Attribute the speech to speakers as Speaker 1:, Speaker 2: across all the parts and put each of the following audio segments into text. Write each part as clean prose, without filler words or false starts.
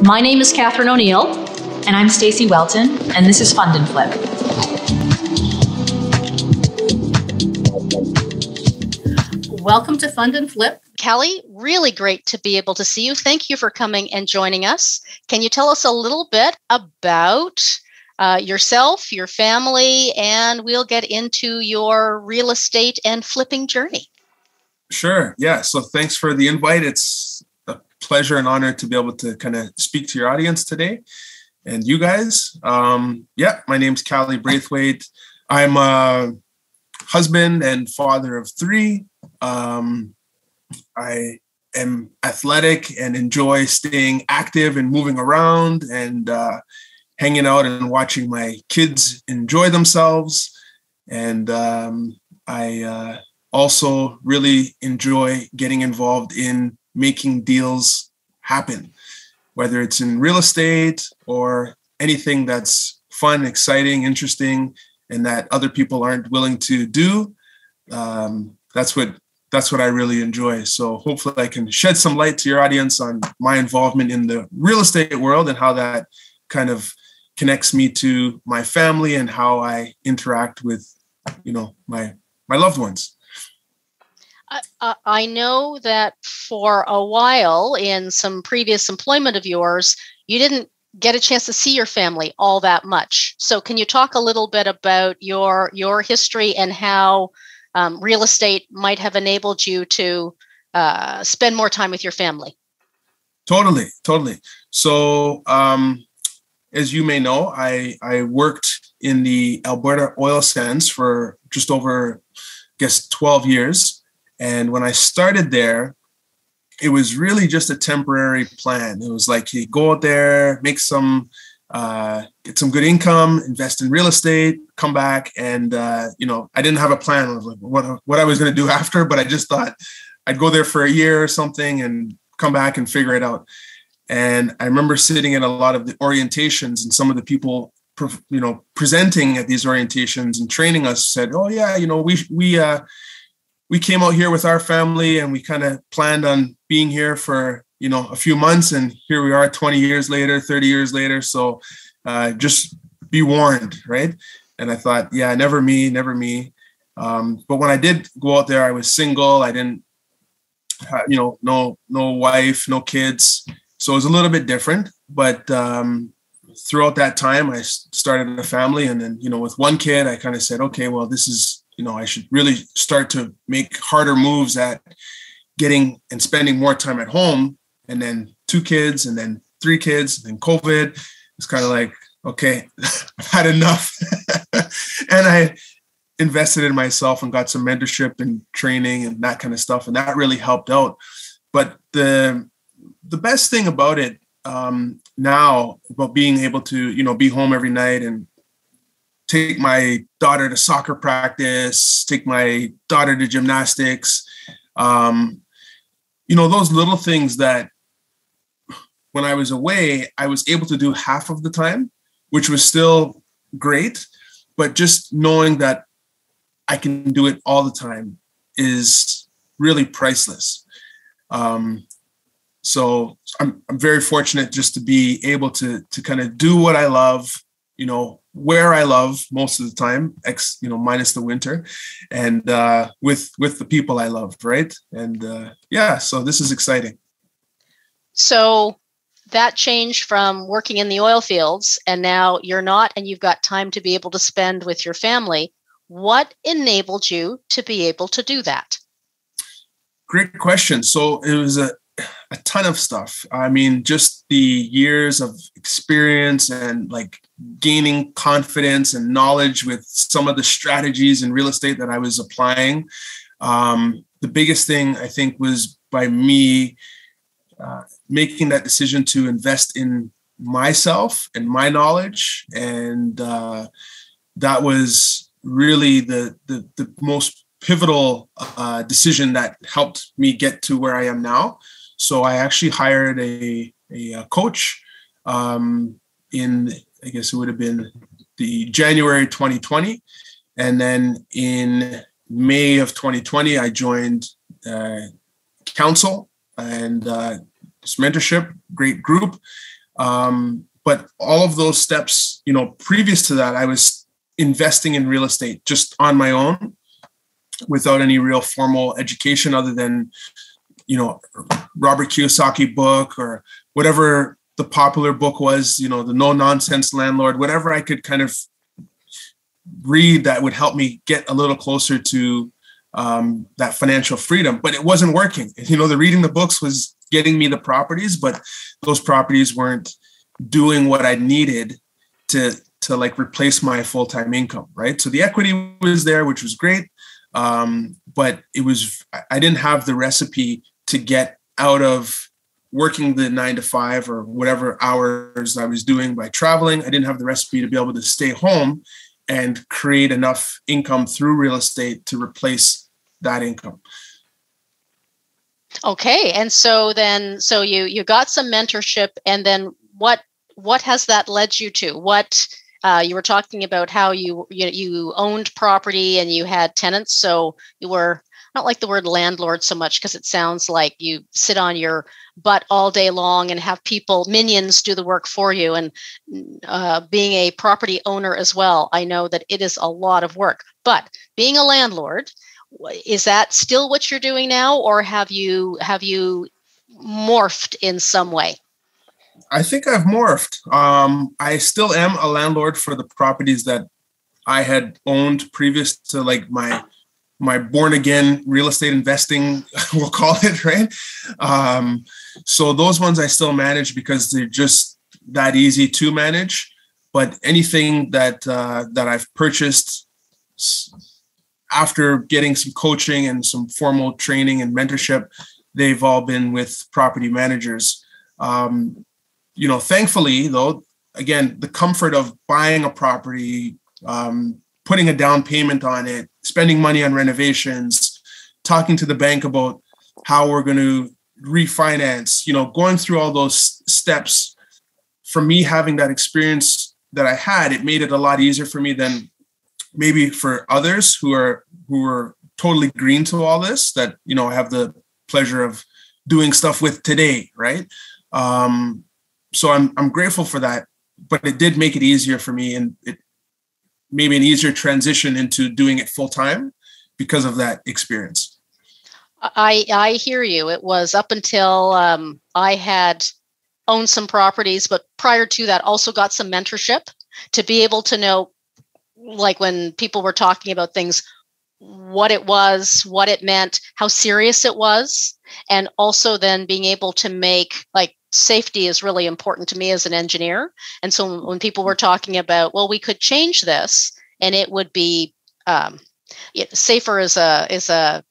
Speaker 1: My name is Catherine O'Neill.
Speaker 2: And I'm Stacey Welton, and this is Fund and Flip.
Speaker 1: Welcome to Fund and Flip.
Speaker 3: Cali, really great to be able to see you. Thank you for coming and joining us. Can you tell us a little bit about yourself, your family, and we'll get into your real estate and flipping journey?
Speaker 4: Sure. Yeah. So thanks for the invite. It's a pleasure and honor to be able to kind of speak to your audience today and you guys. My name's Cali Braithwaite. I'm a husband and father of three. I am athletic and enjoy staying active and moving around and hanging out and watching my kids enjoy themselves. And I also really enjoy getting involved in making deals happen, whether it's in real estate or anything that's fun, exciting, interesting, and that other people aren't willing to do. That's what I really enjoy. So hopefully I can shed some light to your audience on my involvement in the real estate world and how that kind of connects me to my family and how I interact with, my loved ones.
Speaker 3: I know that for a while in some previous employment of yours, you didn't get a chance to see your family all that much. So can you talk a little bit about your history and how real estate might have enabled you to spend more time with your family?
Speaker 4: Totally. So as you may know, I worked in the Alberta oil sands for just over, 12 years. And when I started there, it was really just a temporary plan. It was like, you go out there, make some, get some good income, invest in real estate, come back. And, I didn't have a plan of like what I was going to do after, but I just thought I'd go there for a year or something and come back and figure it out. And I remember sitting in a lot of the orientations, and some of the people, presenting at these orientations and training us said, oh yeah, we came out here with our family and we kind of planned on being here for, a few months. And here we are 20 years later, 30 years later. So just be warned, right? And I thought, yeah, never me. But when I did go out there, I was single. I didn't, no wife, no kids. So it was a little bit different. But throughout that time, I started a family. And then, with one kid, I kind of said, okay, well, this is, I should really start to make harder moves at getting and spending more time at home. And then 2 kids, and then 3 kids, and then COVID. It's kind of like, okay, I've had enough. And I invested in myself and got some mentorship and training and that kind of stuff. And that really helped out. But the best thing about it now, about being able to, be home every night and take my daughter to soccer practice, take my daughter to gymnastics. Those little things that when I was away, I was able to do half of the time, which was still great. But just knowing that I can do it all the time is really priceless. So I'm very fortunate just to be able to kind of do what I love, where I love most of the time, minus the winter, and with the people I love, right? And so this is exciting.
Speaker 3: So that changed from working in the oil fields, and now you're not, and you've got time to be able to spend with your family. What enabled you to be able to do that?
Speaker 4: Great question. So it was a ton of stuff. I mean, just the years of experience and like gaining confidence and knowledge with some of the strategies in real estate that I was applying. The biggest thing I think was by me making that decision to invest in myself and my knowledge. And that was really the most pivotal decision that helped me get to where I am now. So I actually hired a coach in, I guess it would have been the January 2020. And then in May of 2020, I joined council and this mentorship, great group. But all of those steps, previous to that, I was investing in real estate just on my own without any real formal education other than, Robert Kiyosaki book or whatever the popular book was, the no nonsense landlord, whatever I could kind of read that would help me get a little closer to that financial freedom, but it wasn't working. The reading the books was getting me the properties, but those properties weren't doing what I needed to like replace my full-time income, right? So the equity was there, which was great. But I didn't have the recipe to get out of working the 9 to 5 or whatever hours I was doing by traveling. I didn't have the recipe to be able to stay home and create enough income through real estate to replace that income.
Speaker 3: Okay. And so you got some mentorship, and then what has that led you to? What you were talking about how you owned property and you had tenants. So you were, I don't like the word landlord so much because it sounds like you sit on your butt all day long and have minions do the work for you. And being a property owner as well, I know that it is a lot of work. But being a landlord, is that still what you're doing now, or have you morphed in some way?
Speaker 4: I think I've morphed. I still am a landlord for the properties that I had owned previous to like my born again real estate investing, we'll call it, right? So those ones I still manage because they're just that easy to manage. But anything that I've purchased after getting some coaching and some formal training and mentorship, they've all been with property managers. Thankfully, though, again, the comfort of buying a property, putting a down payment on it, spending money on renovations, talking to the bank about how we're going to refinance, going through all those steps. For me, having that experience that I had, it made it a lot easier for me than maybe for others who are totally green to all this, that, I have the pleasure of doing stuff with today, right? So I'm grateful for that, but it did make it easier for me, and it made me an easier transition into doing it full time because of that experience.
Speaker 3: I hear you. It was up until I had owned some properties, but prior to that, also got some mentorship to be able to know, like when people were talking about things, what it was, what it meant, how serious it was, and also then being able to make, like, safety is really important to me as an engineer. And so when people were talking about, well, we could change this and it would be safer is a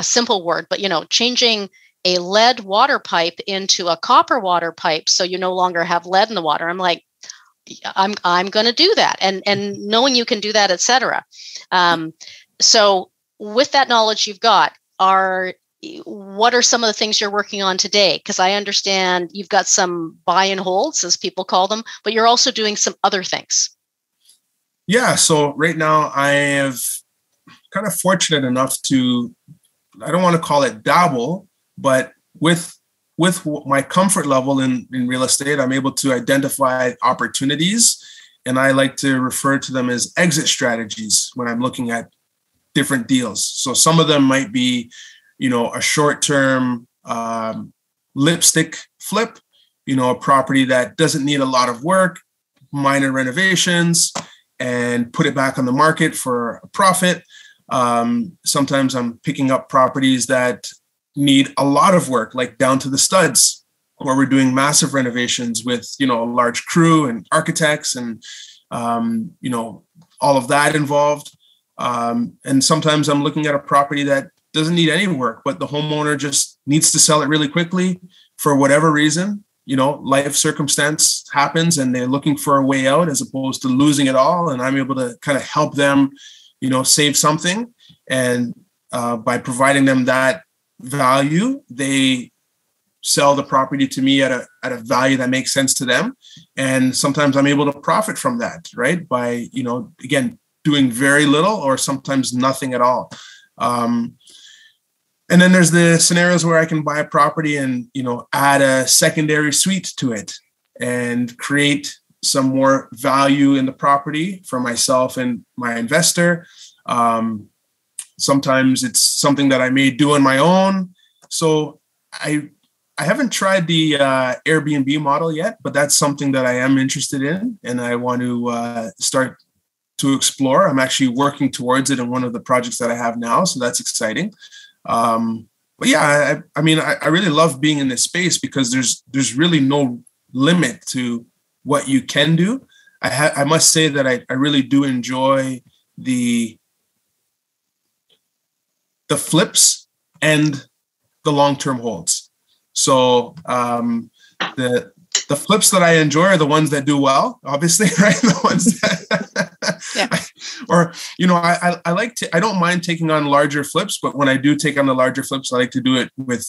Speaker 3: simple word, but changing a lead water pipe into a copper water pipe so you no longer have lead in the water. I'm like, I'm going to do that, and knowing you can do that, etc. So with that knowledge you've got, what are some of the things you're working on today? Because I understand you've got some buy and holds, as people call them, but you're also doing some other things.
Speaker 4: Yeah. So right now I have kind of fortunate enough to, I don't want to call it dabble, but with my comfort level in real estate, I'm able to identify opportunities, and I like to refer to them as exit strategies when I'm looking at different deals. So some of them might be, a short-term lipstick flip, a property that doesn't need a lot of work, minor renovations, and put it back on the market for a profit. Sometimes I'm picking up properties that need a lot of work, like down to the studs, where we're doing massive renovations with, a large crew and architects and, all of that involved. And sometimes I'm looking at a property that doesn't need any work, but the homeowner just needs to sell it really quickly for whatever reason. Life circumstance happens and they're looking for a way out as opposed to losing it all. And I'm able to kind of help them, save something. And by providing them that value, they sell the property to me at a value that makes sense to them. And sometimes I'm able to profit from that, right? By, again, doing very little or sometimes nothing at all. And then there's the scenarios where I can buy a property and, add a secondary suite to it and create some more value in the property for myself and my investor. Sometimes it's something that I may do on my own. So I haven't tried the Airbnb model yet, but that's something that I am interested in, and I want to start to explore. I'm actually working towards it in one of the projects that I have now, so that's exciting. But yeah, I mean, I really love being in this space because there's really no limit to what you can do. I must say that I really do enjoy the flips and the long-term holds. So the flips that I enjoy are the ones that do well, obviously, right? The ones that or, you know, I like to, I don't mind taking on larger flips, but when I do take on the larger flips, I like to do it with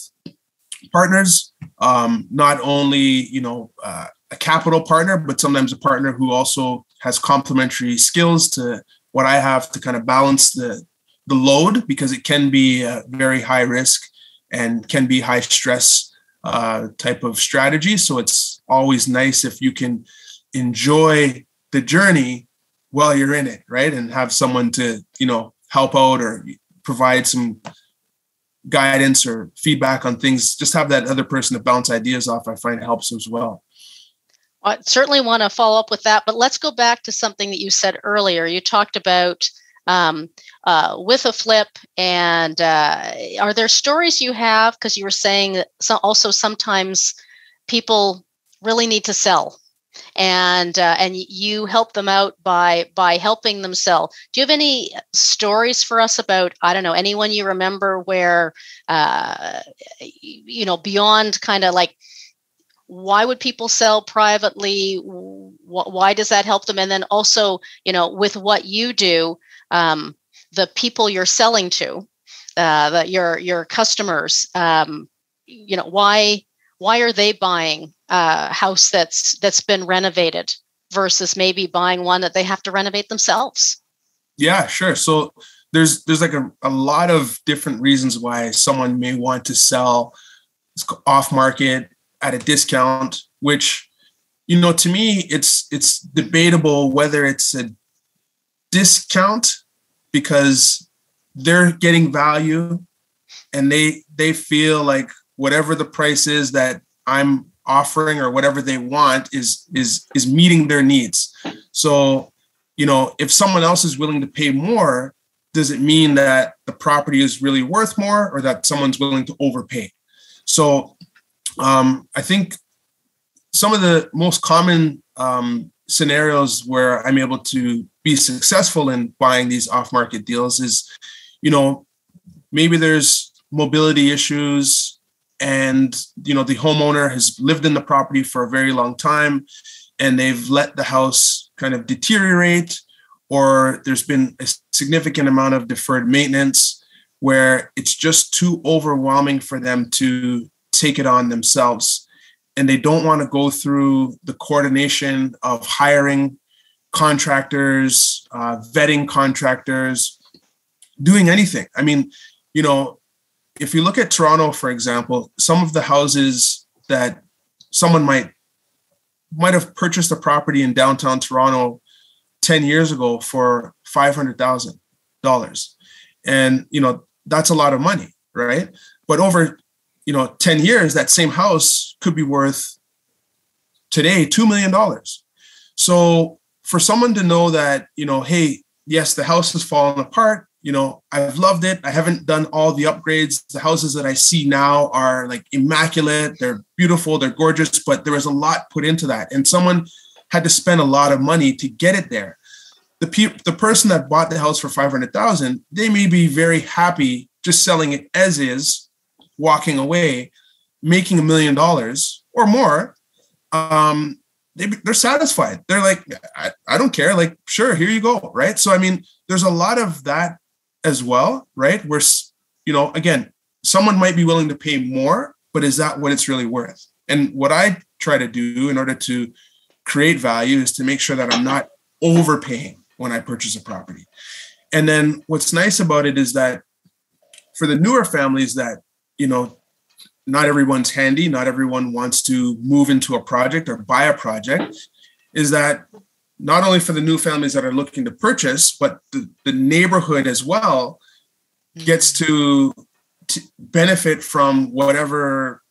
Speaker 4: partners, not only, you know, a capital partner, but sometimes a partner who also has complementary skills to what I have to kind of balance the load, because it can be a very high risk and can be high stress type of strategy. So it's always nice if you can enjoy the journey while you're in it, right? And have someone to, you know, help out or provide some guidance or feedback on things. Just have that other person to bounce ideas off. I find it helps as well.
Speaker 3: I certainly want to follow up with that, but let's go back to something that you said earlier. You talked about with a flip, and are there stories you have? Because you were saying that also sometimes people really need to sell, and you help them out by helping them sell. Do you have any stories for us about, I don't know, anyone you remember where you know, beyond kind of like, why would people sell privately? Why does that help them? And then also, you know, with what you do, the people you're selling to, your customers, you know, why are they buying a house that's been renovated versus maybe buying one that they have to renovate themselves?
Speaker 4: Yeah, sure. So there's like a lot of different reasons why someone may want to sell off market at a discount, which, you know, to me, it's debatable whether it's a discount because they're getting value and they feel like whatever the price is that I'm offering or whatever they want is meeting their needs. So, you know, if someone else is willing to pay more, does it mean that the property is really worth more or that someone's willing to overpay? So I think some of the most common scenarios where I'm able to be successful in buying these off-market deals is, you know, maybe there's mobility issues and, you know, the homeowner has lived in the property for a very long time and they've let the house kind of deteriorate, or there's been a significant amount of deferred maintenance where it's just too overwhelming for them to take it on themselves. And they don't want to go through the coordination of hiring contractors, vetting contractors, doing anything. I mean, you know, if you look at Toronto, for example, some of the houses that someone might have purchased a property in downtown Toronto 10 years ago for $500,000. And, you know, that's a lot of money, right? But over, you know, 10 years, that same house could be worth today $2 million. So for someone to know that, you know, hey, yes, the house has fallen apart. You know, I've loved it. I haven't done all the upgrades. The houses that I see now are like immaculate. They're beautiful. They're gorgeous, but there was a lot put into that. And someone had to spend a lot of money to get it there. The person that bought the house for $500,000, they may be very happy just selling it as is, walking away, making $1 million or more. They're satisfied. They're like, I don't care. Like, sure, here you go. Right. So, I mean, there's a lot of that as well, right? Where, you know, again, someone might be willing to pay more, but is that what it's really worth? And what I try to do in order to create value is to make sure that I'm not overpaying when I purchase a property. And then what's nice about it is that for the newer families that, you know, not everyone's handy, not everyone wants to move into a project or buy a project, is that not only for the new families that are looking to purchase, but the neighborhood as well gets to benefit from whatever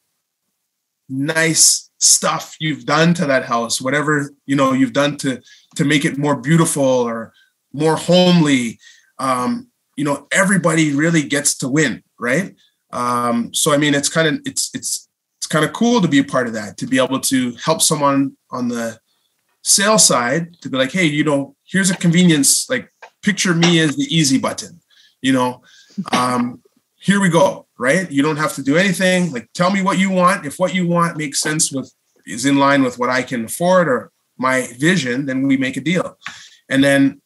Speaker 4: nice stuff you've done to that house, whatever, you know, you've done to make it more beautiful or more homely. You know, everybody really gets to win, right? So I mean, it's kind of cool to be a part of that, to be able to help someone on the sales side, to be like, hey, you know, here's a convenience, like picture me as the easy button, you know, here we go, right? You don't have to do anything. Like, tell me what you want. If what you want makes sense is in line with what I can afford or my vision, then we make a deal. And then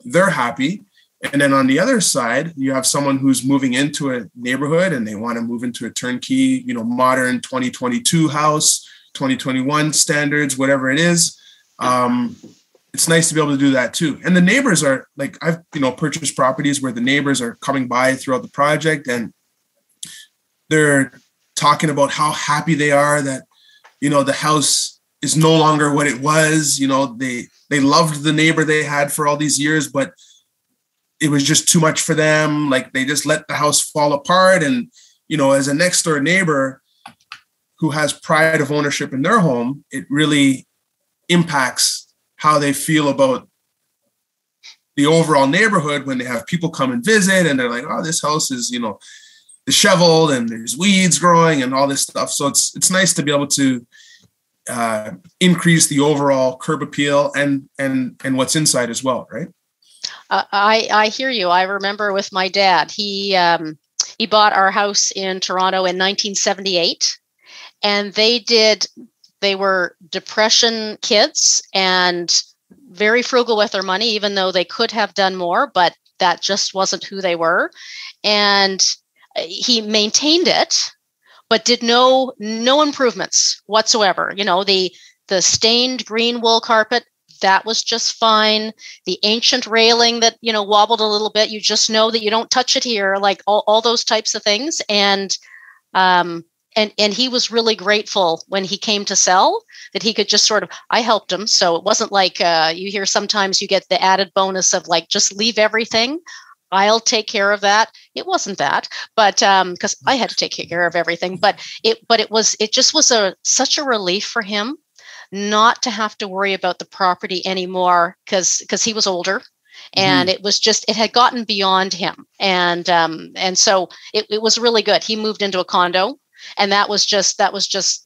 Speaker 4: they're happy. And then on the other side, you have someone who's moving into a neighborhood and they want to move into a turnkey, you know, modern 2022 house, 2021 standards, whatever it is. It's nice to be able to do that too. And the neighbors are like, I've, you know, purchased properties where the neighbors are coming by throughout the project and they're talking about how happy they are that, you know, the house is no longer what it was. You know, they loved the neighbor they had for all these years, but it was just too much for them. Like, they just let the house fall apart. And, you know, as a next door neighbor who has pride of ownership in their home, it really impacts how they feel about the overall neighborhood when they have people come and visit and they're like, oh, this house is, you know, disheveled and there's weeds growing and all this stuff. So it's nice to be able to increase the overall curb appeal and what's inside as well, right?
Speaker 3: I hear you. I remember with my dad, he bought our house in Toronto in 1978, and they were Depression kids and very frugal with their money, even though they could have done more, but that just wasn't who they were. And he maintained it, but did no improvements whatsoever. You know, the stained green wool carpet, that was just fine. The ancient railing that, you know, wobbled a little bit, you just know that you don't touch it here, like all those types of things. And he was really grateful when he came to sell that he could just sort of, I helped him. So it wasn't like you hear sometimes you get the added bonus of like, just leave everything. I'll take care of that. It wasn't that, but because I had to take care of everything, but it just was such a relief for him not to have to worry about the property anymore, because he was older. And it was just, it had gotten beyond him. And so it was really good. He moved into a condo, and that was just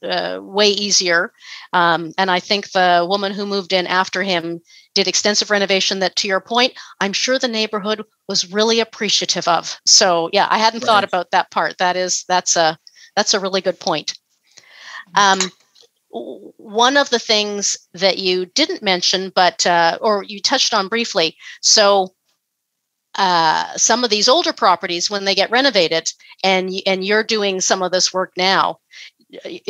Speaker 3: way easier. And I think the woman who moved in after him did extensive renovation that, to your point, I'm sure the neighborhood was really appreciative of. So yeah, I hadn't thought about that part. That's a really good point. One of the things that you didn't mention, but or you touched on briefly. So some of these older properties, when they get renovated, and you're doing some of this work now,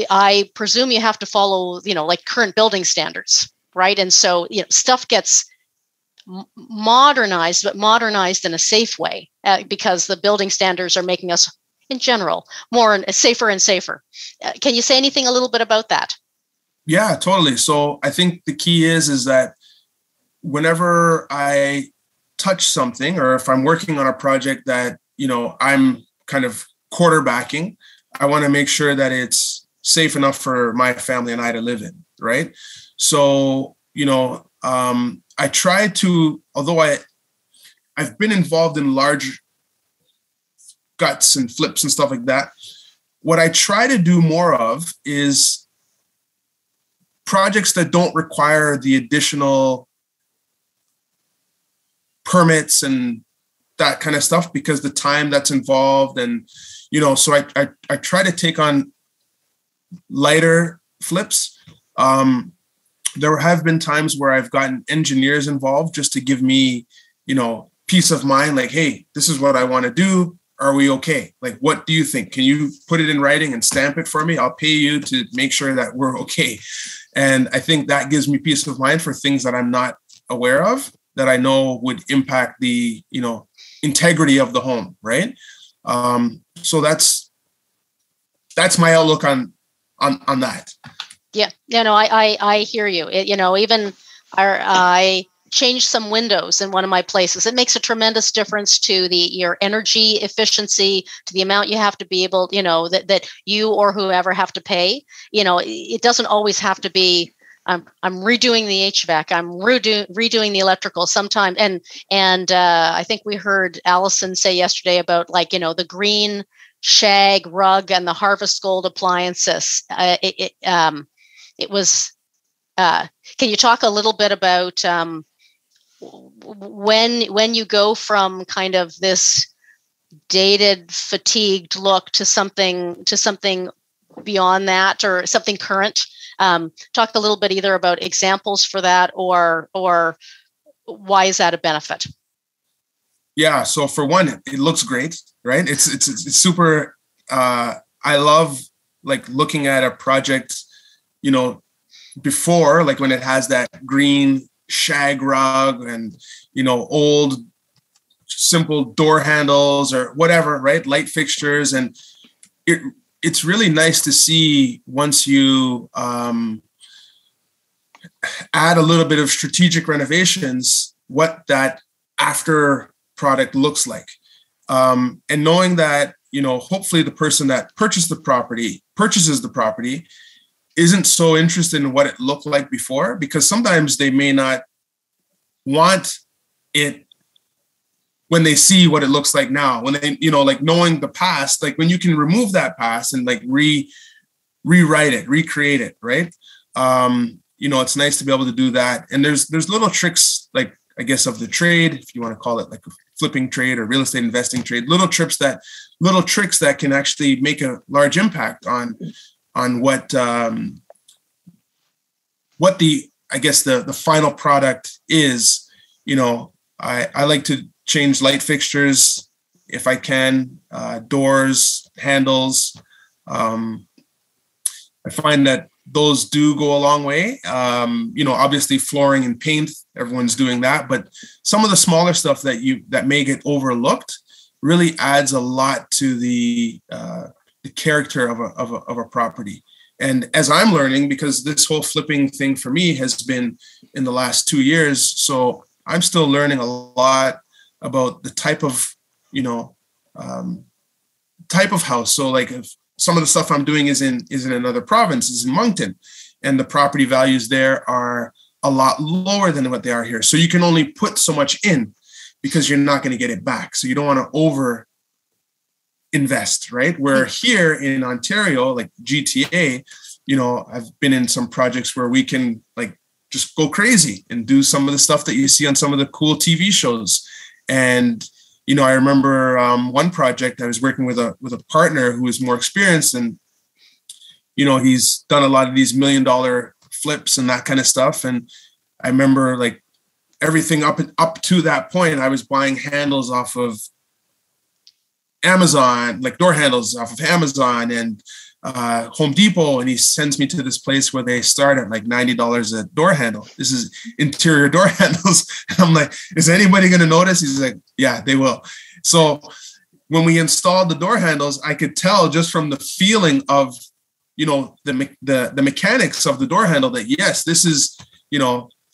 Speaker 3: I presume you have to follow, you know, like current building standards, right? And so, you know, stuff gets modernized, but modernized in a safe way, because the building standards are making us, in general, more safer and safer. Can you say anything a little bit about that?
Speaker 4: Yeah, totally. So I think the key is that whenever I touch something, or if I'm working on a project that, you know, I'm kind of quarterbacking, I want to make sure that it's safe enough for my family and I to live in, right? So, you know, I try to, although I've been involved in large guts and flips and stuff like that, what I try to do more of is projects that don't require the additional permits and that kind of stuff, because the time that's involved, and, you know, so I try to take on lighter flips. There have been times where I've gotten engineers involved just to give me, you know, peace of mind, like, hey, this is what I want to do. Are we okay? Like, what do you think? Can you put it in writing and stamp it for me? I'll pay you to make sure that we're okay. And I think that gives me peace of mind for things that I'm not aware of, that I know would impact the, you know, integrity of the home, right? So that's that's my outlook on that.
Speaker 3: Yeah, I hear you. Even I changed some windows in one of my places. It makes a tremendous difference to your energy efficiency, to the amount you have to be able, that you or whoever have to pay. It doesn't always have to be. I'm redoing the HVAC. I'm redoing the electrical sometimes. And I think we heard Allison say yesterday about the green shag rug and the Harvest Gold appliances. It was. Can you talk a little bit about when you go from kind of this dated, fatigued look to something beyond that, or something current? Talk a little bit either about examples for that, or why is that a benefit?
Speaker 4: Yeah. So for one, it looks great, right? It's super. I love looking at a project, before, when it has that green shag rug and, old simple door handles or whatever, right? Light fixtures. And it's really nice to see once you add a little bit of strategic renovations, what that after product looks like. And knowing that, hopefully the person that purchases the property isn't so interested in what it looked like before, because sometimes they may not want it when they see what it looks like now. When they, knowing the past, when you can remove that past and rewrite it, recreate it, right? It's nice to be able to do that. And there's little tricks, I guess, of the trade, if you want to call it a flipping trade or real estate investing trade, little tricks that can actually make a large impact on what the, I guess, the final product is. I like to change light fixtures if I can, doors, handles. I find that those do go a long way. Obviously flooring and paint, everyone's doing that, but some of the smaller stuff that may get overlooked really adds a lot to the character of a property. And as I'm learning, because this whole flipping thing for me has been in the last 2 years, so I'm still learning a lot about the type of house. So if some of the stuff I'm doing is in another province, is in Moncton, and the property values there are a lot lower than what they are here. So you can only put so much in because you're not going to get it back. So you don't want to over invest, right? Where here in Ontario, GTA, I've been in some projects where we can just go crazy and do some of the stuff that you see on some of the cool TV shows. And, I remember one project I was working with a partner who was more experienced, and, he's done a lot of these $1 million flips and that kind of stuff. And I remember everything up to that point, I was buying handles off of Amazon, door handles off of Amazon and Home Depot, and he sends me to this place where they start at $90 a door handle. This is interior door handles. And I'm like, is anybody going to notice? He's like, yeah, they will. So when we installed the door handles, I could tell just from the feeling of, the mechanics of the door handle that, yes, this is,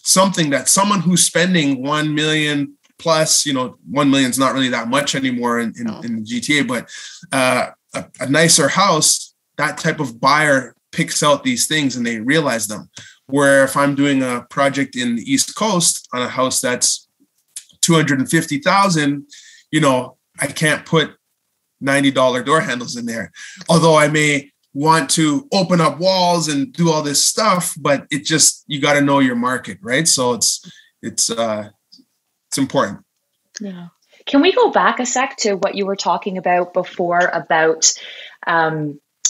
Speaker 4: something that someone who's spending 1 million plus, 1 million is not really that much anymore in GTA, but a nicer house, that type of buyer picks out these things and they realize them. Where if I'm doing a project in the East Coast on a house that's 250,000, I can't put $90 door handles in there. Although I may want to open up walls and do all this stuff, but you got to know your market, right? So it's important.
Speaker 2: Yeah. Can we go back a sec to what you were talking about before about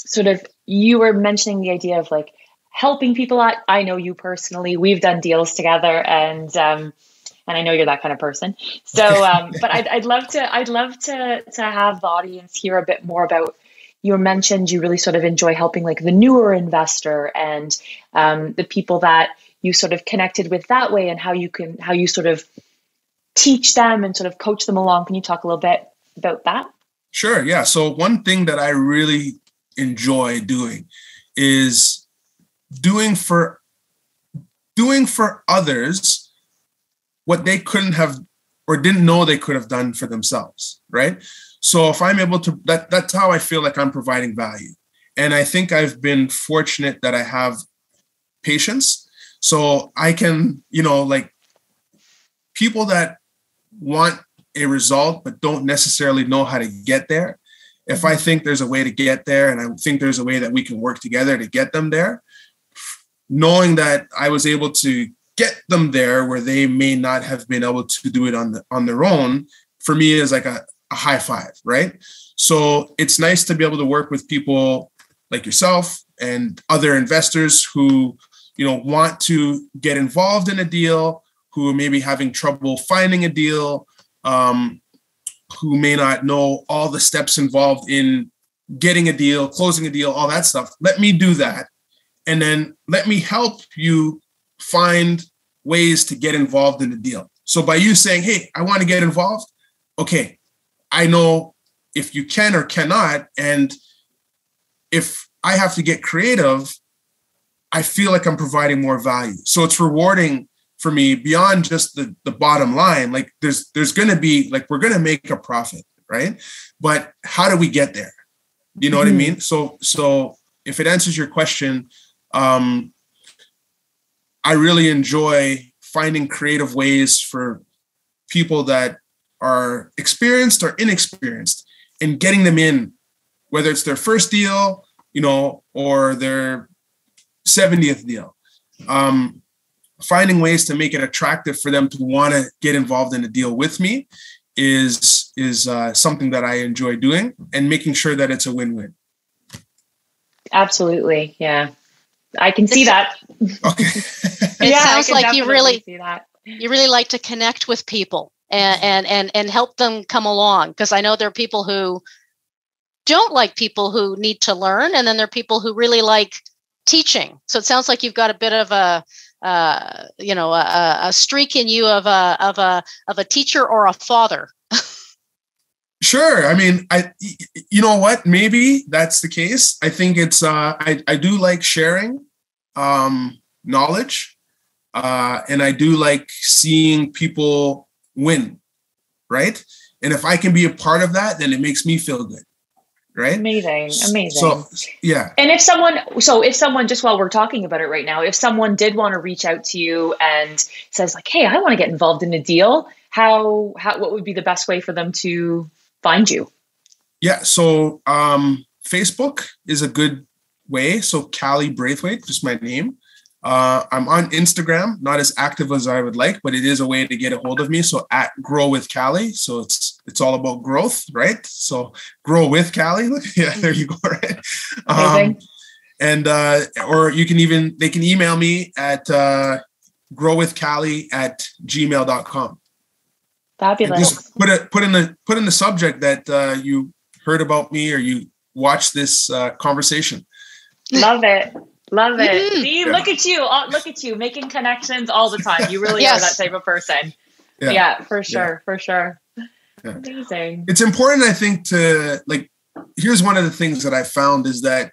Speaker 2: sort of, you were mentioning the idea of helping people out. I know you personally, we've done deals together, and I know you're that kind of person. So, but I'd love to have the audience hear a bit more about, you mentioned you really sort of enjoy helping the newer investor and the people that you sort of connected with that way, and how you sort of teach them and sort of coach them along. Can you talk a little bit about that?
Speaker 4: Sure. Yeah. So one thing that I really enjoy doing is doing for others what they couldn't have or didn't know they could have done for themselves, right? So if I'm able to, that's how I feel like I'm providing value. And I think I've been fortunate that I have patience. So I can, like people that want a result but don't necessarily know how to get there. If I think there's a way to get there and I think there's a way that we can work together to get them there, knowing that I was able to get them there where they may not have been able to do it on their own, for me is like a high five, right? So it's nice to be able to work with people like yourself and other investors who, want to get involved in a deal, who may be having trouble finding a deal, who may not know all the steps involved in getting a deal, closing a deal, all that stuff. Let me do that. And then let me help you find ways to get involved in the deal. So by you saying, hey, I want to get involved. Okay, I know if you can or cannot. And if I have to get creative, I feel like I'm providing more value. So it's rewarding for me beyond just the bottom line. Like there's going to be like, we're going to make a profit, right? But how do we get there? You know what I mean? So if it answers your question, I really enjoy finding creative ways for people that are experienced or inexperienced and getting them in, whether it's their first deal, or their 70th deal. Finding ways to make it attractive for them to want to get involved in a deal with me is something that I enjoy doing, and making sure that it's a win-win.
Speaker 2: Absolutely. Yeah. I can see that.
Speaker 4: Okay.
Speaker 3: It sounds like you really like to connect with people and help them come along. Because I know there are people who don't like people who need to learn, and then there are people who really like teaching. So it sounds like you've got a bit of a streak in you of a teacher or a father.
Speaker 4: Sure. I mean, you know what? Maybe that's the case. I think it's, I do like sharing knowledge, and I do like seeing people win, right? And if I can be a part of that, then it makes me feel good, right?
Speaker 2: Amazing.
Speaker 4: So, yeah.
Speaker 2: And if someone, just while we're talking about it right now, if someone did want to reach out to you and says like, hey, I want to get involved in a deal, what would be the best way for them to find you?
Speaker 4: Yeah. So Facebook is a good way. So Cali Braithwaite, just my name. I'm on Instagram, not as active as I would like, but it is a way to get a hold of me. So at Grow with Cali. So it's all about growth, right? So Grow with Cali. Yeah, there you go. Right. And or they can email me at growwithcali@gmail.com.
Speaker 2: Fabulous.
Speaker 4: Just put in the subject that you heard about me or you watched this conversation.
Speaker 2: Love it. See, yeah. Look at you making connections all the time. You really are that type of person. Yeah, for sure. Yeah. Amazing.
Speaker 4: It's important, I think, to here's one of the things that I found is that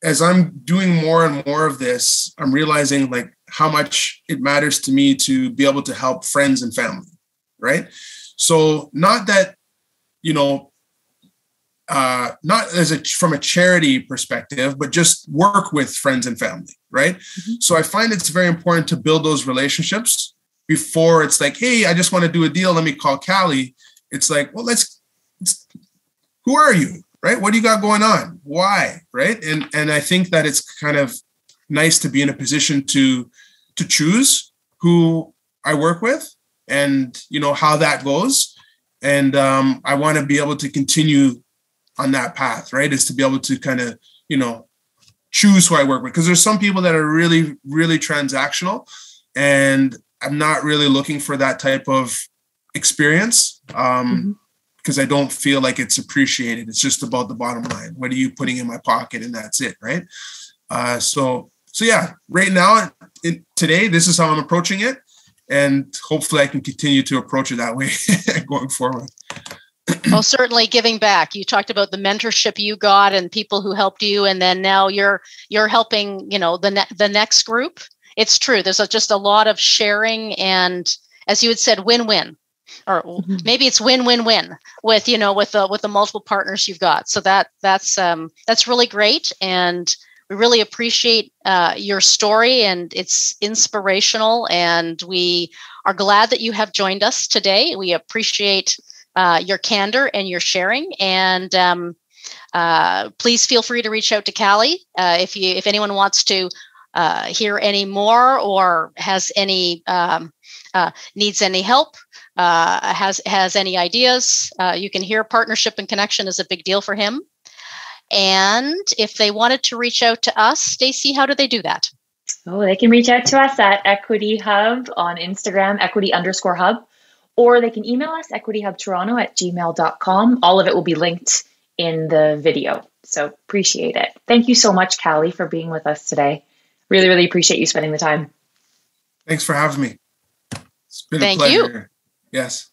Speaker 4: as I'm doing more and more of this, I'm realizing how much it matters to me to be able to help friends and family. Right. So not that, not from a charity perspective, but just work with friends and family. Right. Mm-hmm. So I find it's very important to build those relationships before it's like, hey, I just want to do a deal. Let me call Cali. It's like, well, who are you? Right. What do you got going on? Why? Right. And I think that it's kind of nice to be in a position to choose who I work with. And how that goes. And I want to be able to continue on that path, right? Is to be able to kind of, choose who I work with. Because there's some people that are really, really transactional. And I'm not really looking for that type of experience because I don't feel like it's appreciated. It's just about the bottom line. What are you putting in my pocket? And that's it, right? So yeah, right now, today, this is how I'm approaching it. And hopefully I can continue to approach it that way going forward.
Speaker 3: Well, certainly giving back. You talked about the mentorship you got and people who helped you, and then now you're helping, the next group. It's true. There's just a lot of sharing, and as you had said, win-win, or maybe it's win-win-win with the multiple partners you've got. So that's really great, and we really appreciate your story, and it's inspirational, and we are glad that you have joined us today. We appreciate your candor and your sharing, and please feel free to reach out to Cali if anyone wants to hear any more, or has any needs any help, has any ideas. You can hear partnership and connection is a big deal for him. And if they wanted to reach out to us, Stacey, how do they do that?
Speaker 2: Oh, they can reach out to us at Equity Hub on Instagram, equity_hub, or they can email us, equityhubtoronto@gmail.com. All of it will be linked in the video. So appreciate it. Thank you so much, Cali, for being with us today. Really, really appreciate you spending the time.
Speaker 4: Thanks for having me. It's been
Speaker 3: Thank
Speaker 4: a pleasure.
Speaker 3: you.
Speaker 4: Yes.